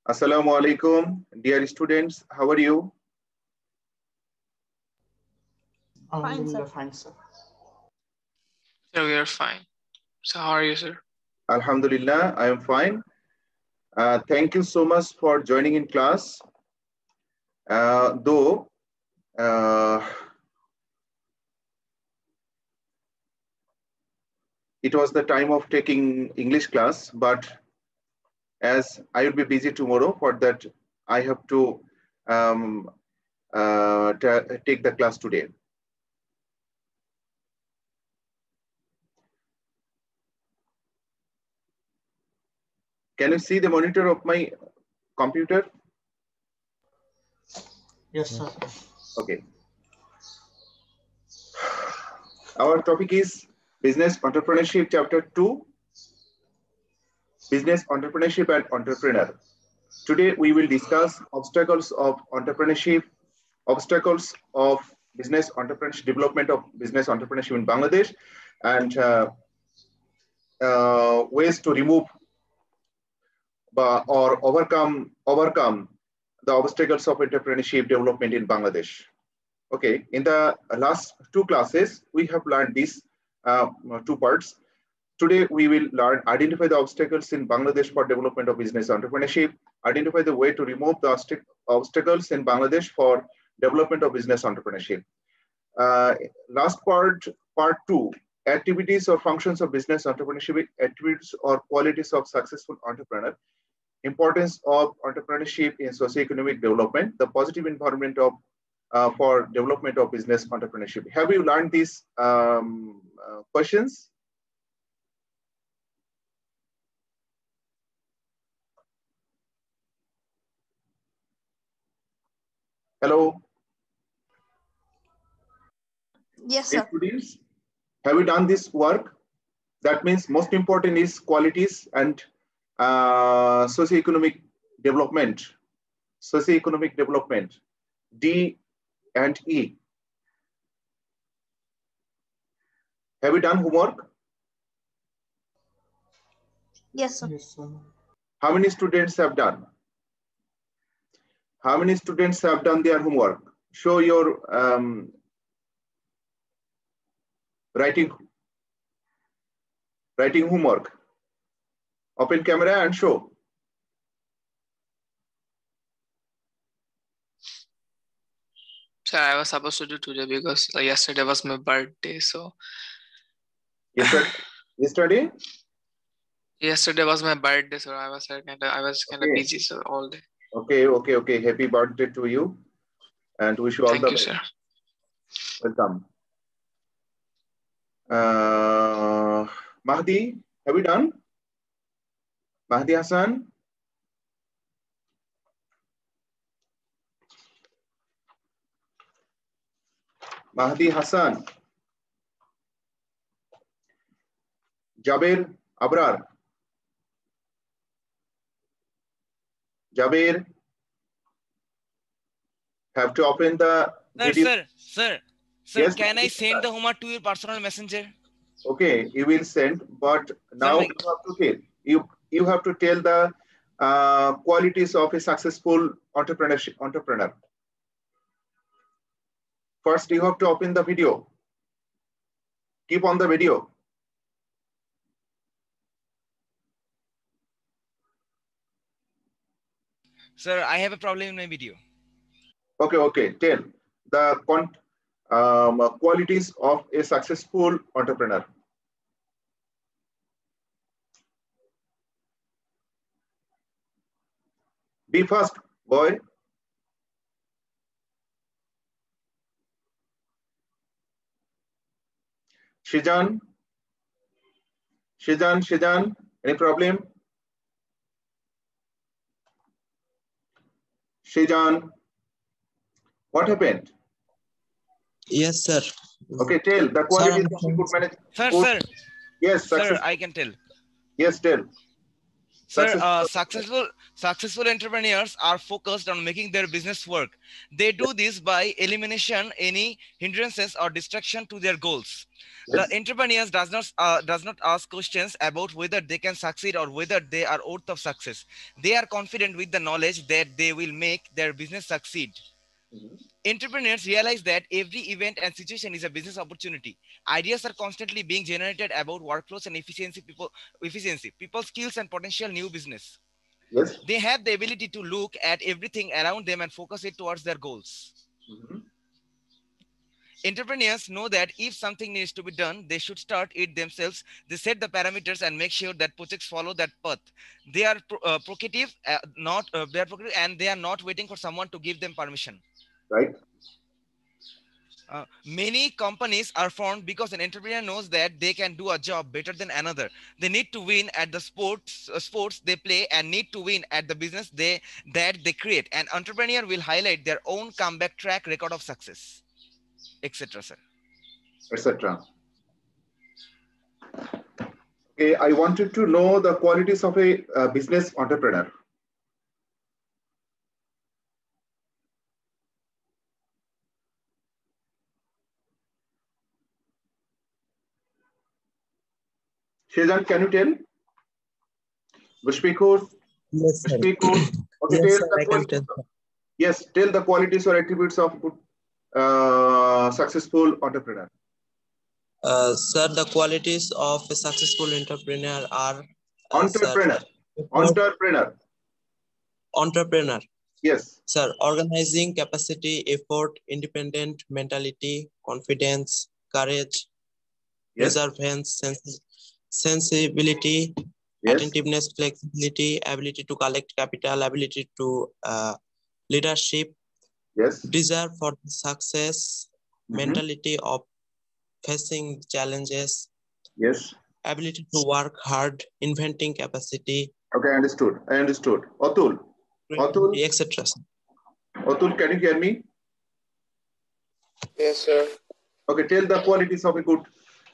Assalamu alaikum, dear students. How are you? Fine, sir. Fine, sir. Sir, we are fine. So how are you, sir? Alhamdulillah, I am fine. Thank you so much for joining in class. Though it was the time of taking English class, but as I will be busy tomorrow, for that I have to take the class today. Can you see the monitor of my computer? Yes, sir. Okay. Our topic is Business Entrepreneurship, Chapter 2, Business Entrepreneurship and Entrepreneur. Today we will discuss obstacles of entrepreneurship, obstacles of business entrepreneurship, development of business entrepreneurship in Bangladesh, and ways to remove or overcome the obstacles of entrepreneurship development in Bangladesh. Okay, in the last two classes, we have learned these two parts. Today, we will learn identify the obstacles in Bangladesh for development of business entrepreneurship, identify the way to remove the obstacles in Bangladesh for development of business entrepreneurship. Last part 2, activities or functions of business entrepreneurship, attributes or qualities of successful entrepreneur, importance of entrepreneurship in socio-economic development, the positive environment of for development of business entrepreneurship. Have you learned these questions? Hello? Yes, sir. Students, have you done this work? That means most important is qualities and socio-economic development. Socio-economic development, D and E. Have you done homework? Yes, sir. Yes, sir. How many students have done? How many students have done their homework? Show your writing homework. Open camera and show. Sir, I was supposed to do today because yesterday was my birthday. So Yesterday? yesterday was my birthday, so I was kind of busy, so all day. Okay. Happy birthday to you, and wish you all the best. Thank you, sir. Welcome. Mahdi, have you done? Mahdi Hassan? Mahdi Hassan. Jabir Abrar. Jabir, have to open the video. Sir, Yes, can I send the homework to your personal messenger? Okay, you will send, but now Sir, you have to tell the qualities of a successful entrepreneur. First, you have to open the video. Keep on the video. Sir, I have a problem in my video. Okay. Tell the qualities of a successful entrepreneur. Be fast, boy. Shijan, any problem? Shijan, what happened? Yes, sir. Okay, tell the qualities of a good manager. Sir. Yes, Sir, success. I can tell. Yes, tell. Sir, successful entrepreneurs are focused on making their business work. They do this by elimination any hindrances or distraction to their goals. Yes. The entrepreneurs does not ask questions about whether they can succeed or whether they are worth of success. They are confident with the knowledge that they will make their business succeed. Entrepreneurs realize that every event and situation is a business opportunity. Ideas are constantly being generated about workflows and efficiency, people skills and potential new business. Yes. They have the ability to look at everything around them and focus it towards their goals. Entrepreneurs know that if something needs to be done, they should start it themselves. They set the parameters and make sure that projects follow that path. They are proactive, and they are not waiting for someone to give them permission. Right. Many companies are formed because an entrepreneur knows that they can do a job better than another. They need to win at the sports they play and need to win at the business that they create. An entrepreneur will highlight their own comeback track record of success, etc. Sir. Etc. Okay, I wanted to know the qualities of a business entrepreneur. Shezan, can you tell? Vishpikur? Yes, sir. Okay, Yes, tell sir, the I can qualities. tell. Yes, tell the qualities or attributes of good, successful entrepreneur. Sir, the qualities of a successful entrepreneur are Entrepreneur. Sir, entrepreneur. Yes. Sir, organizing capacity, effort, independent mentality, confidence, courage, Yes. perseverance, sensibility, Yes. attentiveness, flexibility, ability to collect capital, ability to leadership, Yes. desire for success, mentality of facing challenges, yes, ability to work hard, inventing capacity. Okay, I understood. Atul, etc. Atul, can you hear me? Yes, sir. Okay, tell the qualities of a good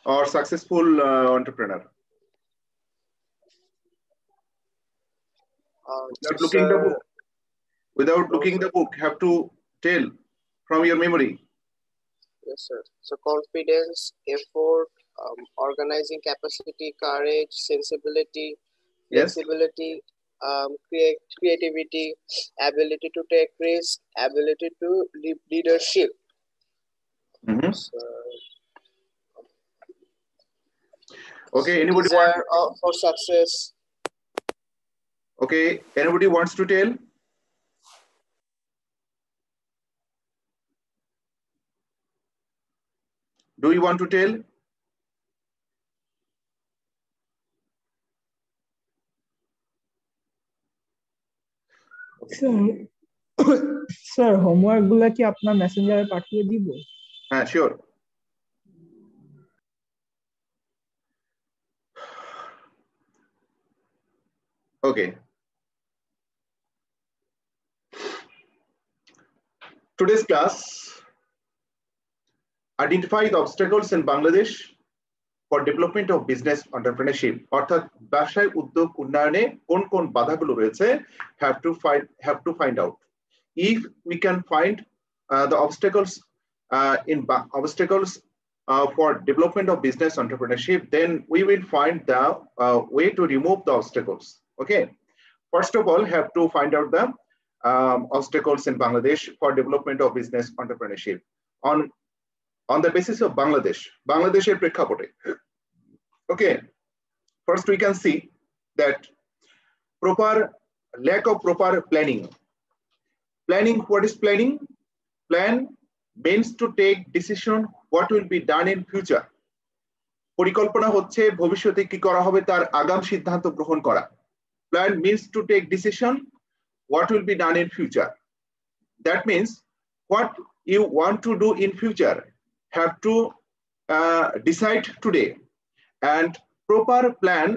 or successful entrepreneur. Without looking the book, have to tell from your memory. Yes, sir. So confidence, effort, organizing capacity, courage, sensibility, flexibility, creativity, ability to take risk, ability to leadership. So, okay, anybody desire for success. Okay, anybody wants to tell? Do you want to tell? Sir homework গুলা কি আপনার মেসেঞ্জারে পাঠিয়ে দিব? হ্যাঁ, sure. Okay. Today's class, identify the obstacles in Bangladesh for development of business entrepreneurship. অর্থাৎ ব্যবসায় উদ্যোগ উন্নয়নে কোন কোন বাধাগুলো রয়েছে have to find out. If we can find the obstacles for development of business entrepreneurship, then we will find the way to remove the obstacles. Okay. First of all, have to find out the obstacles in Bangladesh for development of business entrepreneurship on the basis of Bangladesh's প্রেক্ষাপটে. Okay, first we can see that lack of proper planning. What is planning? Plan means to take decision what will be done in future. পরিকল্পনা হচ্ছে ভবিষ্যতে কি করা হবে তার আগাম সিদ্ধান্ত গ্রহণ করা. Plan means to take decision what will be done in future. That means what you want to do in future have to decide today. And proper plan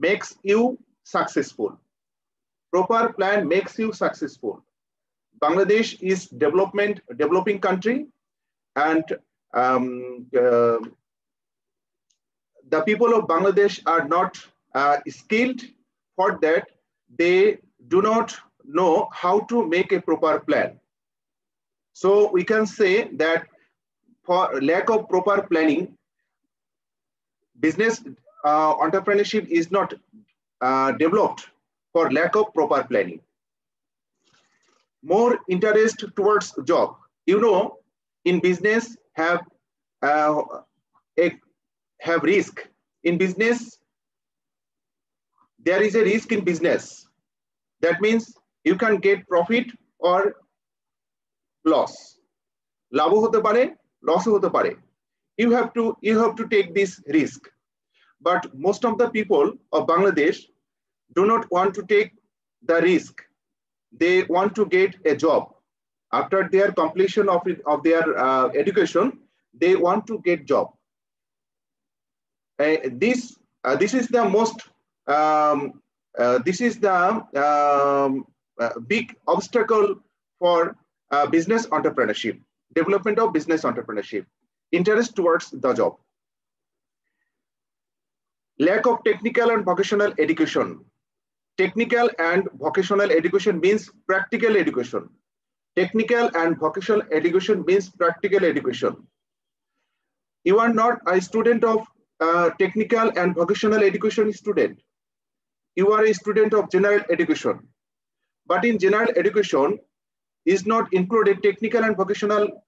makes you successful. Proper plan makes you successful. Bangladesh is developing country, and the people of Bangladesh are not skilled. For that, they do not know how to make a proper plan. So we can say that for lack of proper planning, business entrepreneurship is not developed for lack of proper planning. More interest towards job. You know, in business have risk. In business, there is a risk in business. That means you can get profit or loss. Labho hote pare, loss hote pare. You have to take this risk. But most of the people of Bangladesh do not want to take the risk. They want to get a job. After their completion of their education, they want to get job. This is the most big obstacle for business entrepreneurship, development of business entrepreneurship, interest towards the job. Lack of technical and vocational education. Technical and vocational education means practical education. Technical and vocational education means practical education. You are not a student of technical and vocational education student. You are a student of general education. But in general education is not included technical and vocational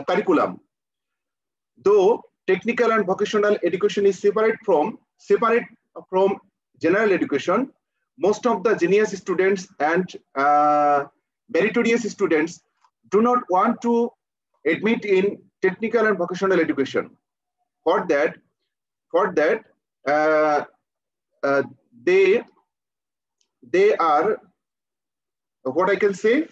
curriculum. Though technical and vocational education is separate from general education, most of the genius students and meritorious students do not want to admit in technical and vocational education. For that, they are, what I can say,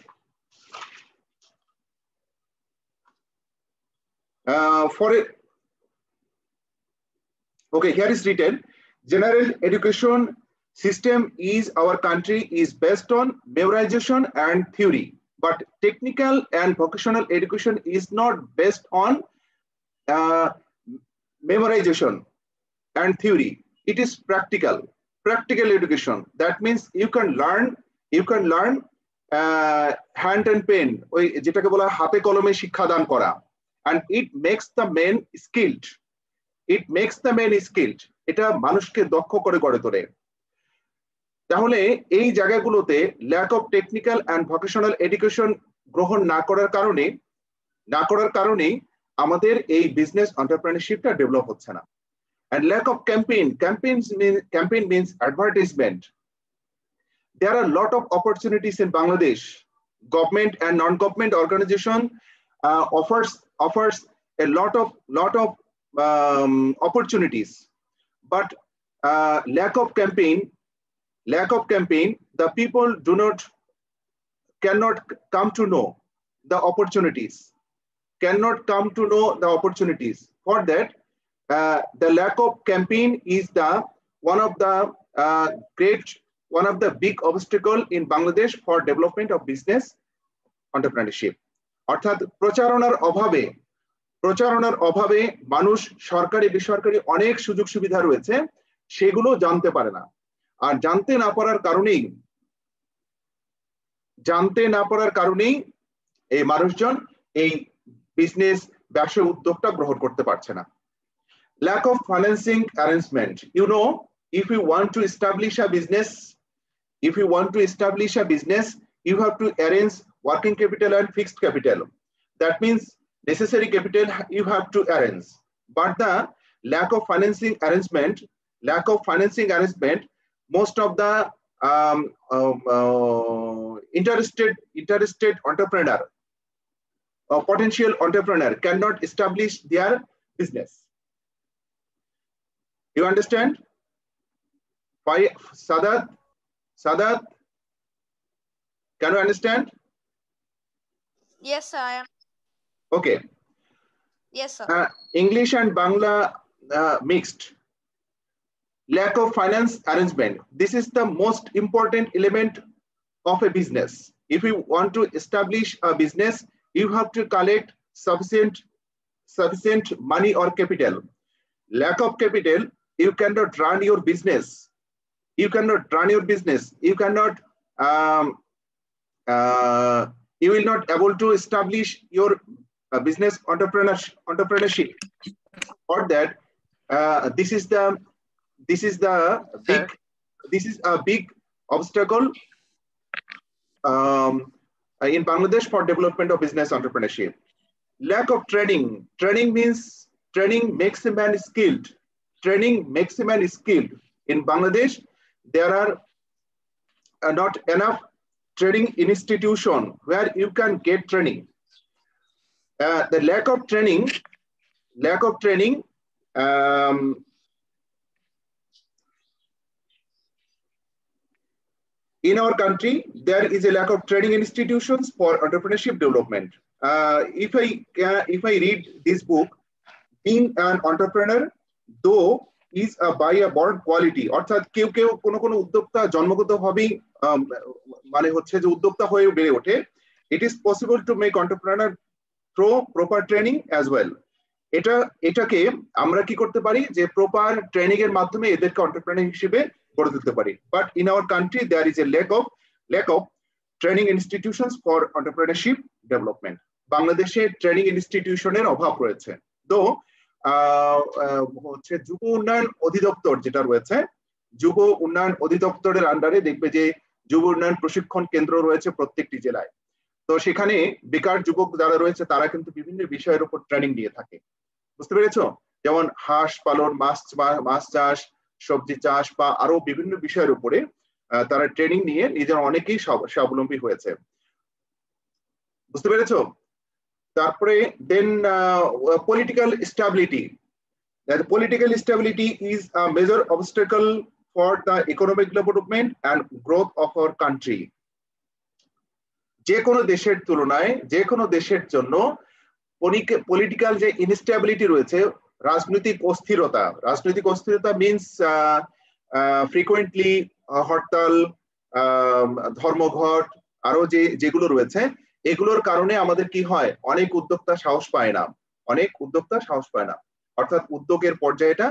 okay, here is written, general education system is our country is based on memorization and theory, but technical and vocational education is not based on memorization and theory. It is practical education. That means you can learn hand and pen, যেটাকে বলা হাতে কলমে শিক্ষাদান করা, and it makes the man skilled. এটা মানুষকে দক্ষ করে গড়ে তোলে। তাহলে এই জায়গাগুলোতে lack of technical and vocational education গ্রহণ না করার কারণে আমাদের এই বিজনেস এন্টারপ্রেনারশিপটা ডেভেলপ হচ্ছে না। And lack of campaign means advertisement. There are a lot of opportunities in Bangladesh. Government and non-government organization offers a lot of opportunities, but lack of campaign, the people cannot come to know the opportunities. For that, the lack of campaign is one of the big obstacle in Bangladesh for development of business entrepreneurship. অর্থাৎ প্রচারণার অভাবে মানুষ সরকারি বেসরকারি অনেক সুযোগ সুবিধা রয়েছে, সেগুলো জানতে পারে না। আর জানতে না পারার কারণেই এই মানুষজন এই বিজনেস ব্যবসা উদ্যোগটা গ্রহণ করতে পারছে না। Lack of financing arrangement. You know, if you want to establish a business, you have to arrange working capital and fixed capital. That means necessary capital you have to arrange. But the lack of financing arrangement, most of the interested entrepreneur or potential entrepreneur cannot establish their business. You understand? Why, Sadat, can you understand? Yes, sir, I am. Okay. Yes, sir. English and Bangla mixed. Lack of finance arrangement. This is the most important element of a business. If you want to establish a business, you have to collect sufficient money or capital. Lack of capital you cannot run your business. You cannot run your business. You cannot, you will not able to establish your business entrepreneurship. For that, this is a big obstacle in Bangladesh for development of business entrepreneurship. Lack of training. Training means training makes a man skilled. Training makes a man skilled. In Bangladesh, there are not enough training institution where you can get training. The lack of training. In our country, there is a lack of training institutions for entrepreneurship development. If I read this book, being an entrepreneur, though is by a born quality. অর্থাৎ কেউ কেউ কোনো উদ্যোক্তা জন্মগতভাবেই মানে হচ্ছে যে উদ্যোক্তা হয়ে বেড়ে ওঠে। It is possible to make entrepreneur through proper training as well. এটাকে আমরা কি করতে পারি যে প্রপার ট্রেনিং এর মাধ্যমে এদেরকে এন্টারপ্রেনার হিসেবে গড়ে তুলতে পারি। But in our country there is a lack of training institutions for entrepreneurship development. বাংলাদেশে ট্রেনিং ইনস্টিটিউশনের অভাব রয়েছে। তো হচ্ছে যুব উন্নয়ন অধিদপ্তর যেটা রয়েছে, যুব উন্নয়ন অধিদপ্তরের আন্ডারে দেখবে যে যুব উন্নয়ন প্রশিক্ষণ কেন্দ্র রয়েছে প্রত্যেকটি জেলায়। তো সেখানে বেকার যুবক যারা রয়েছে তারা কিন্তু বিভিন্ন বিষয়ের উপর ট্রেনিং দিয়ে থাকে। বুঝতে পেরেছো? যেমন হাঁস পালন, মাছ চাষ, সবজি চাষ বা আরো বিভিন্ন বিষয়ের উপরে তারা ট্রেনিং নিয়ে নিজের অনেকেই স্বাবলম্বী হয়েছে। বুঝতে পেরেছো? তারপরে then political stability. Political stability is a major obstacle for the economic development and growth of our country. যে কোনো দেশের তুলনায় যে কোনো দেশের জন্য পলিটিক্যাল যে ইনস্টেবিলিটি রয়েছে, রাজনৈতিক অস্থিরতা মিনস ফ্রিকোয়েন্টলি হরতাল, ধর্মঘট, আরো যেগুলো রয়েছে, এগুলোর কারণে আমাদের কি হয়, অনেক উদ্যোক্তা সাহস পায় না, অর্থাৎ উদ্যোগের পর্যায়েটা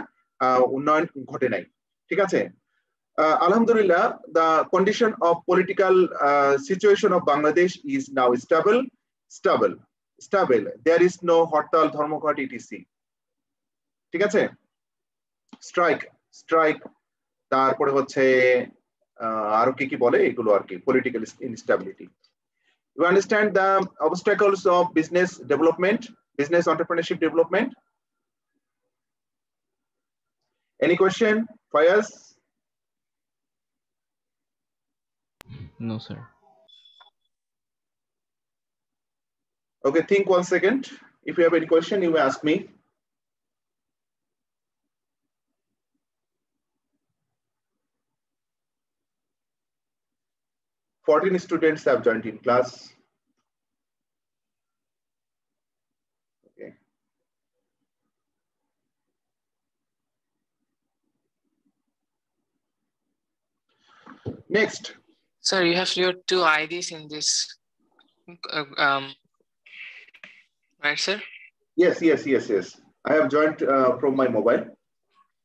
উন্নয়ন ঘটে নাই। ঠিক আছে? Alhamdulillah, the condition of political situation of Bangladesh is now stable. There is no hortal, dharmoghat, etc. ঠিক আছে? Strike, তারপরে হচ্ছে আরো কি বলে এগুলো আর কি, political instability. You understand the obstacles of business development, business entrepreneurship development? Any question, Fayaz? No, sir. Okay, think 1 second. If you have any question, you may ask me. Fourteen students have joined in class. Okay. Next. Sir, you have your 2 IDs in this, right, sir? Yes. I have joined from my mobile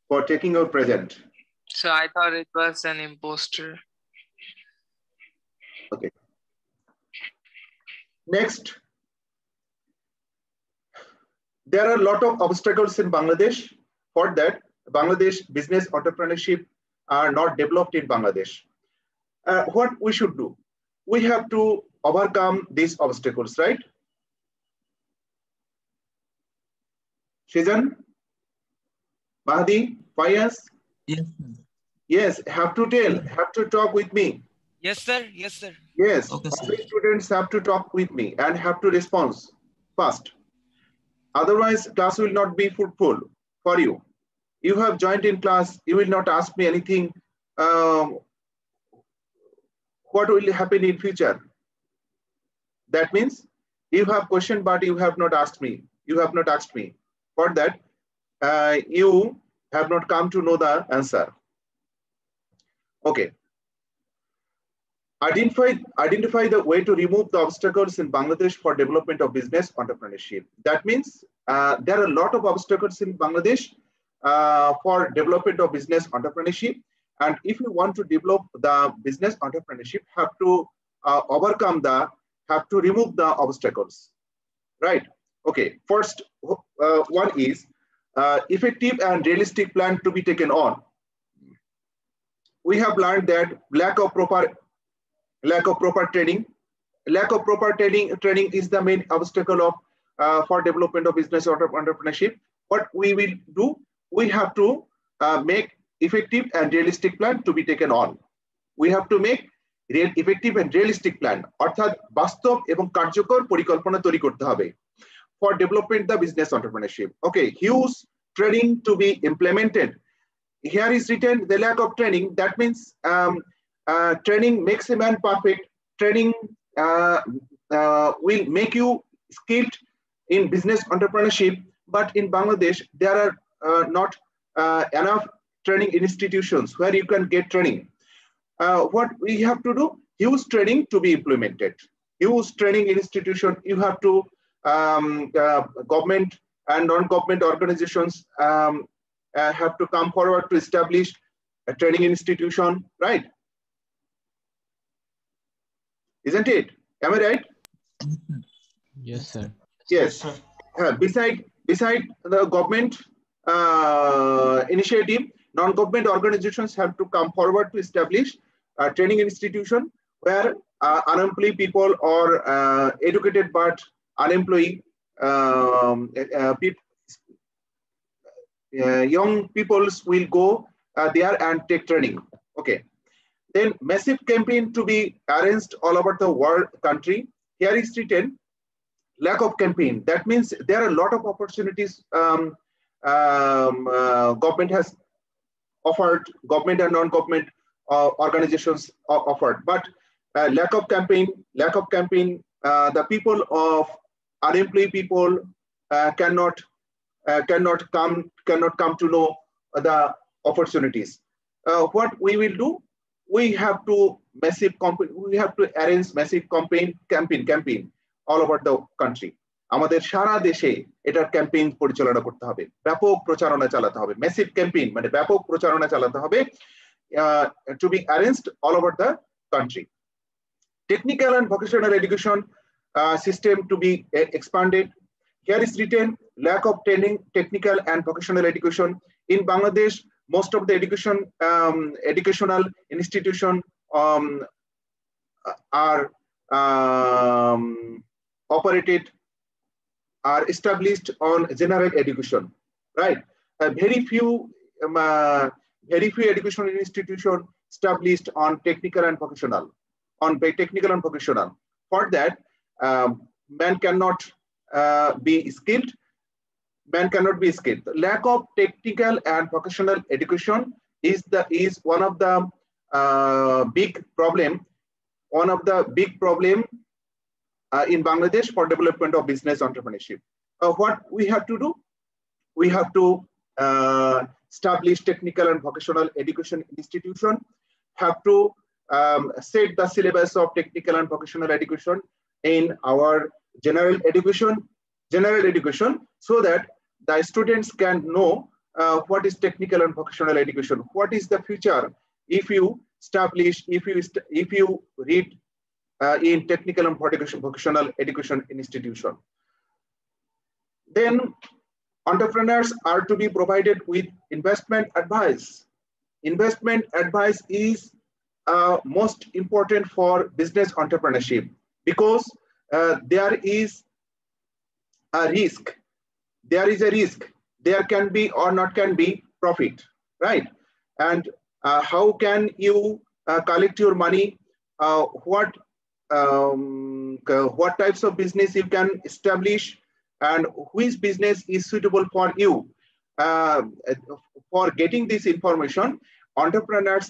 for taking your present. So I thought it was an imposter. Okay. Next. There are a lot of obstacles in Bangladesh. For that, Bangladesh business entrepreneurship are not developed in Bangladesh. What we should do? We have to overcome these obstacles, right? Shijan, Mahdi, Fayaz? Yes, have to talk with me. Yes, sir. Yes, Okay, all the students have to talk with me and have to respond fast. Otherwise, class will not be fruitful for you. You have joined in class, you will not ask me anything. What will happen in future? That means you have question, but you have not asked me. For that, you have not come to know the answer. Okay. Identify the way to remove the obstacles in Bangladesh for development of business entrepreneurship. That means there are a lot of obstacles in Bangladesh for development of business entrepreneurship. And if you want to develop the business entrepreneurship, have to have to remove the obstacles, right? Okay, first one is effective and realistic plan to be taken on. We have learned that lack of proper training is the main obstacle of for development of business entrepreneurship. What we will do, we have to make effective and realistic plan to be taken on. We have to make effective and realistic plan, অর্থাৎ বাস্তব এবং কার্যকর পরিকল্পনা তৈরি করতে হবে for development the business entrepreneurship. Okay, huge training to be implemented. Here is written the lack of training. That means training makes a man perfect. Training will make you skilled in business entrepreneurship. But in Bangladesh, there are not enough training institutions where you can get training. What we have to do, huge training to be implemented. Huge training institution, you have to government and non-government organizations have to come forward to establish a training institution, right? Isn't it? Am I right? Yes, sir. Yes. Beside the government initiative, non-government organizations have to come forward to establish a training institution where unemployed people or educated but unemployed young people will go there and take training. Okay. Then massive campaign to be arranged all over the world country. Here is written lack of campaign. That means there are a lot of opportunities government has offered, government and non-government organizations offered, but lack of campaign. The people of unemployed people cannot come to know the opportunities. What we will do, we have to arrange massive campaign all over the country. আমাদের সারা দেশে এটার campaign পরিচালনা করতে হবে, ব্যাপক প্রচারণা চালাতে হবে। ম্যাসিভ ক্যাম্পেইন মানে ব্যাপক প্রচারণা চালাতে হবে to be arranged all over the country. Technical and vocational education system to be expanded. Here is written lack of training, technical and vocational education. In Bangladesh, most of the educational institution are established on general education, right? Very few educational institutions established on technical and vocational. For that, man cannot be skilled. The lack of technical and vocational education is one of the big problem. In Bangladesh for development of business entrepreneurship. What we have to do, we have to establish technical and vocational education institution, have to set the syllabus of technical and vocational education in our general education, so that the students can know what is technical and vocational education, what is the future if you read in technical and vocational education institution. Then entrepreneurs are to be provided with investment advice. Investment advice is most important for business entrepreneurship because there is a risk. There can be or not can be profit, right? And how can you collect your money? What types of business you can establish and which business is suitable for you. For getting this information, entrepreneurs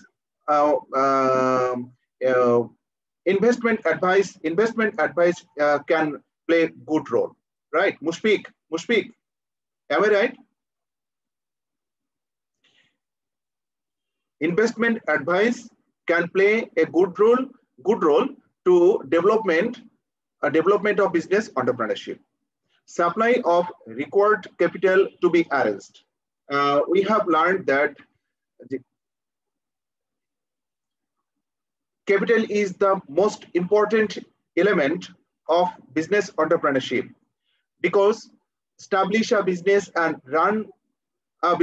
investment advice can play good role, right? Mushfiq, am I right? Investment advice can play a good role to development of business entrepreneurship. Supply of required capital to be arranged. we have learned that the capital is the most important element of business entrepreneurship, because establish a business and run the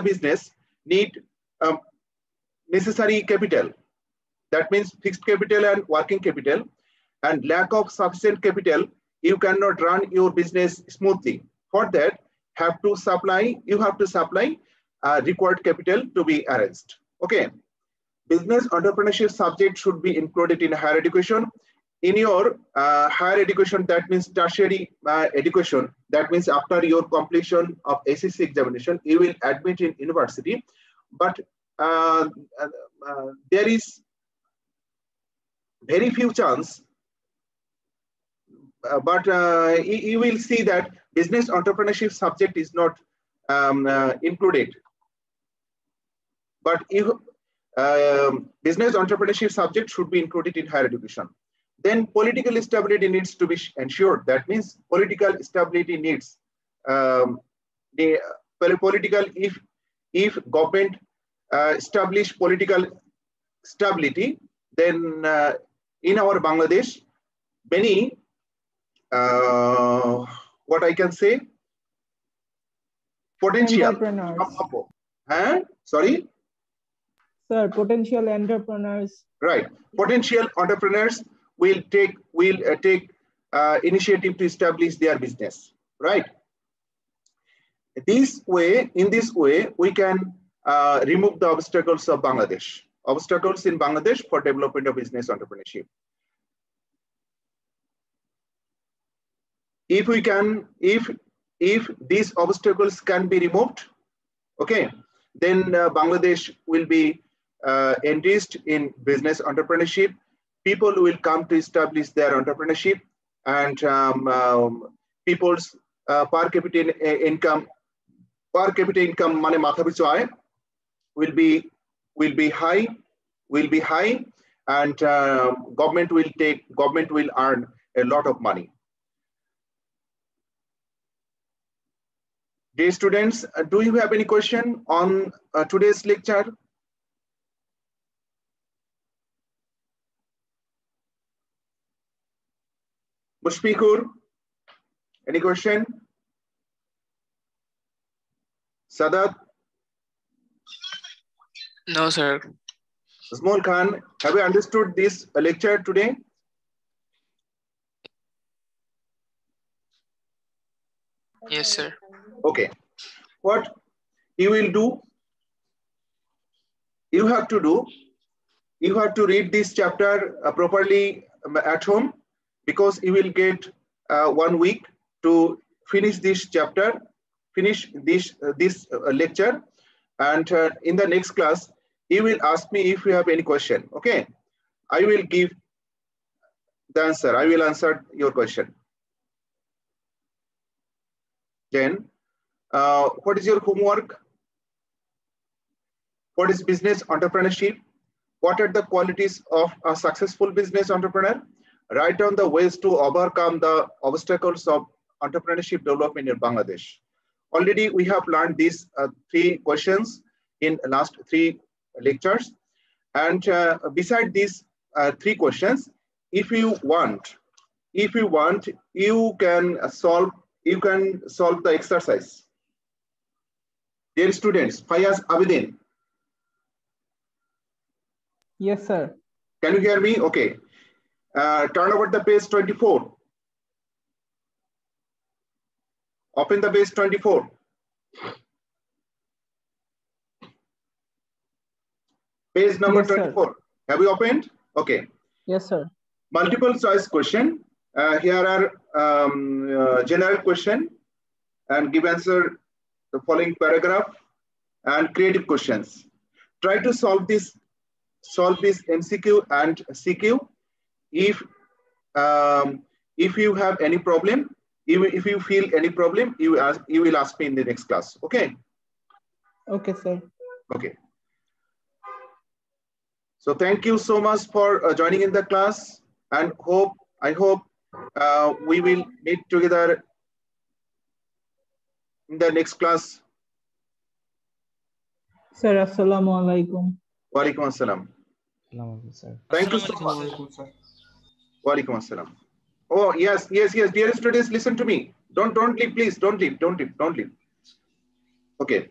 business need necessary capital. That means fixed capital and working capital, and lack of sufficient capital, you cannot run your business smoothly. For that, you have to supply required capital to be arranged. Okay. Business entrepreneurship subject should be included in higher education. In your higher education, that means tertiary education, that means after your completion of SSC examination, you will admit in university. But there is very few chance, but you will see that business entrepreneurship subject is not included. But if business entrepreneurship subject should be included in higher education. Then political stability needs to be ensured. That means political stability needs the political, if government establish political stability, then in our Bangladesh, many what I can say, potential entrepreneurs. Sorry? Sir, potential entrepreneurs. Right. Potential entrepreneurs will take initiative to establish their business. Right. In this way, we can remove the obstacles of Bangladesh. Obstacles in Bangladesh for development of business entrepreneurship. If we can, if these obstacles can be removed, okay, then Bangladesh will be enriched in business entrepreneurship. People will come to establish their entrepreneurship, and people's per capita income mane matha pichu aay will be high, and government will earn a lot of money. Dear students, do you have any question on today's lecture? Mushfiqur, any question? Sadat? No, sir. Small Khan, have you understood this lecture today? Yes, sir. Okay. What you will do, you have to read this chapter properly at home, because you will get 1 week to finish this chapter, finish this lecture, and in the next class you will ask me if you have any question. Okay, I will give the answer. I will answer your question. Then what is your homework? What is business entrepreneurship? What are the qualities of a successful business entrepreneur? Write down the ways to overcome the obstacles of entrepreneurship development in Bangladesh. Already we have learned these 3 questions in the last 3 lectures. And beside these 3 questions, if you want, you can solve the exercise. Dear students, Fayaz Abidin. Yes, sir. Can you hear me? Okay. Turn over the page 24. Open the page 24. Page number Yes, 24. Sir. Have you opened? Okay. Yes, sir. Multiple choice question. Here are general question, and give answer the following paragraph, and creative questions. Try to solve this MCQ and CQ. If you have any problem, if you feel any problem, you will ask me in the next class. Okay. Okay, sir. Okay. So thank you so much for joining in the class, and I hope we will meet together in the next class. Sir, assalamu alaikum. Walaikum assalam. Sir. Thank you so much. Walaikum assalam. Oh, yes. Dear students, listen to me. Don't leave, please. Don't leave. Okay.